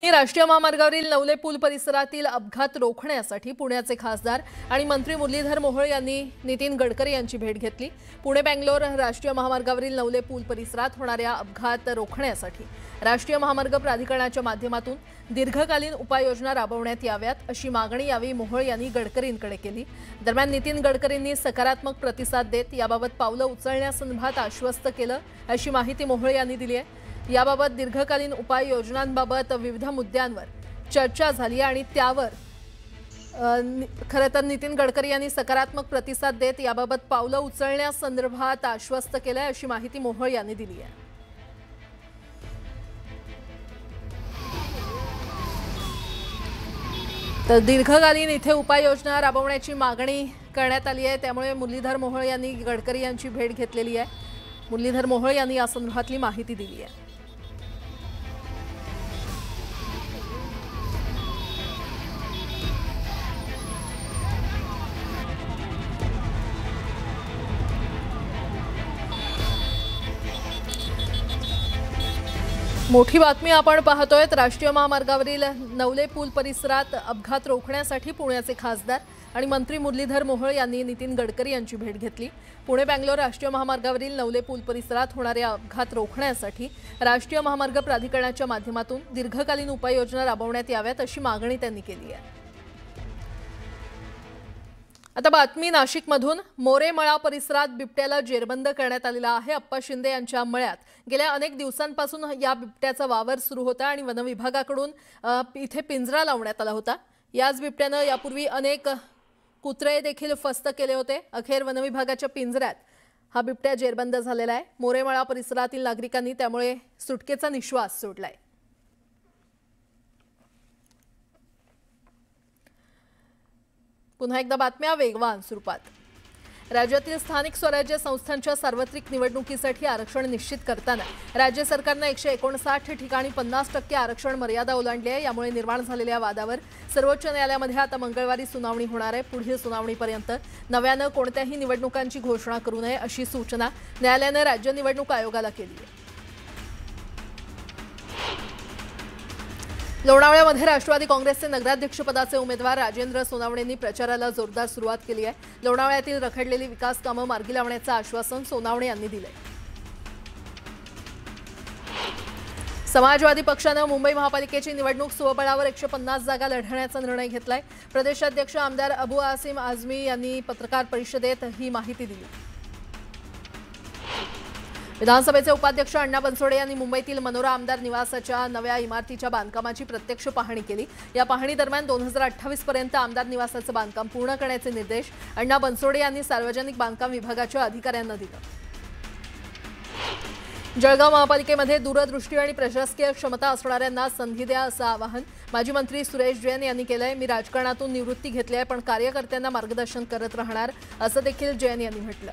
राष्ट्रीय महामार्गावरील नवले पूल परिसरातील अपघात रोखण्यासाठी पुण्याचे खासदार आणि मंत्री मुरलीधर मोहोळ यांनी नितीन गडकरी यांची भेट घेतली। पुणे बेंगलोर राष्ट्रीय महामार्गावरील नवले पूल परिसरात होणाऱ्या अपघात रोखण्यासाठी राष्ट्रीय महामार्ग प्राधिकरणाच्या माध्यमातून दीर्घकालीन उपाययोजना राबवण्यात याव्यात अशी मागणी यावेळी मोहोळ यांनी गडकरींकडे केली। दरम्यान नितीन गडकरींनी सकारात्मक प्रतिसाद देत याबाबत पावलं उचलण्यासंदर्भात आश्वस्त केलं अशी माहिती मोहोळ यांनी दिली आहे। याबाबत दीर्घकालीन उपाययोजनांबाबत विविध मुद्द्यांवर चर्चा झाली आणि त्यावर खरं तर नितीन गडकरी यांनी सकारात्मक प्रतिसाद देत याबाबत पावलं उचलण्यासंदर्भात आश्वस्त केलं अशी माहिती मोहोळ यांनी दिली आहे। तर दीर्घकालीन इथे उपाययोजना राबवण्याची मागणी करण्यात आली आहे, त्यामुळे मुरलीधर मोहोळ यांनी गडकरी यांची भेट घेतलेली आहे। मुरलीधर मोहोळ यांनी या संदर्भातली माहिती दिली आहे। मोठी बातमी आपण पाहतोय। राष्ट्रीय महामार्गावरील नवले पूल परिसरात अपघात रोखण्यासाठी पुण्याचे खासदार आणि मंत्री मुरलीधर मोहोळ यांनी नितीन गडकरी यांची भेट घेतली। पुणे बेंगलोर राष्ट्रीय महामार्गावरील नवले पूल परिसरात होणारे अपघात रोखण्यासाठी राष्ट्रीय महामार्ग प्राधिकरणाच्या माध्यमातून दीर्घकालीन उपाययोजना राबवण्यात याव्यात अशी मागणी त्यांनी केली आहे। आता बातमी नाशिकमधून मोरेमळा परिसरात बिबट्याला जेरबंद करण्यात आलेला आहे। अप्पा शिंदे यांच्या मळ्यात गेल्या अनेक दिवसांपासून या बिबट्याचा वावर सुरू होता आणि वन विभागाकडून इथे पिंजरा लावण्यात आला होता। याच बिबट्याने यापूर्वी अनेक कुत्रे देखील फस्त केले होते। अखेर वन विभागाच्या पिंजऱ्यात हा बिबट्या जेरबंद झालेला आहे। मोरेमळा परिसरातील नागरिकांनी त्यामुळे सुटकेचा निश्वास सोडलाय। पुन्हा एकदा बातम्या वेगवान स्वरूपात। राज्यातील स्थानिक स्वराज्य संस्थांच्या सार्वत्रिक निवडणुकीसाठी आरक्षण निश्चित करताना राज्य सरकारने 159 ठिकाणी 50% आरक्षण मर्यादा ओलांडली आहे। यामुळे निर्माण झालेल्या वादावर सर्वोच्च न्यायालयामध्ये आता मंगळवारी सुनावणी होणार आहे। पुढील सुनावणीपर्यंत नव्याने कोणत्याही निवडणुकांची घोषणा करू नये अशी सूचना न्यायालयाने राज्य निवडणूक आयोगाला केली आहे। लोणावळ्यामध्ये राष्ट्रवादी काँग्रेसचे नगराध्यक्षपदाचे उमेदवार राजेंद्र सोनावणेंनी प्रचाराला जोरदार सुरुवात केली आहे। लोणावळ्यातील रखडलेली विकास कामे मार्गी लावण्याचं आश्वासन सोनावणे यांनी दिले। समाजवादी पक्षाने मुंबई महापालिकेची निवडणूक स्वबळावर 150 जागा लढवण्याचा निर्णय घेतलाय। प्रदेशाध्यक्ष आमदार अबू आसिम आझमी यांनी पत्रकार परिषदेत ही माहिती दिली। विधानसभेचे उपाध्यक्ष अण्णा बनसोडे यांनी मुंबईतील मनोरा आमदार निवासाच्या नव्या इमारतीच्या बांधकामाची प्रत्यक्ष पाहणी केली। या पाहणी दरम्यान 2028 पर्यंत आमदार निवासाचे बांधकाम पूर्ण करण्याचे निर्देश अण्णा बनसोडे यांनी सार्वजनिक बांधकाम विभागाच्या अधिकाऱ्यांना दिले। जळगाव महापालिकेमध्ये दूरदृष्टी आणि प्रशासकीय क्षमता असणाऱ्यांना संधी द्या असं आवाहन माजी मंत्री सुरेश जैन यांनी केलंय। मी राजकारणातून निवृत्ती घेतली आहे, पण कार्यकर्त्यांना मार्गदर्शन करत राहणार असं देखील जैन यांनी म्हटलं।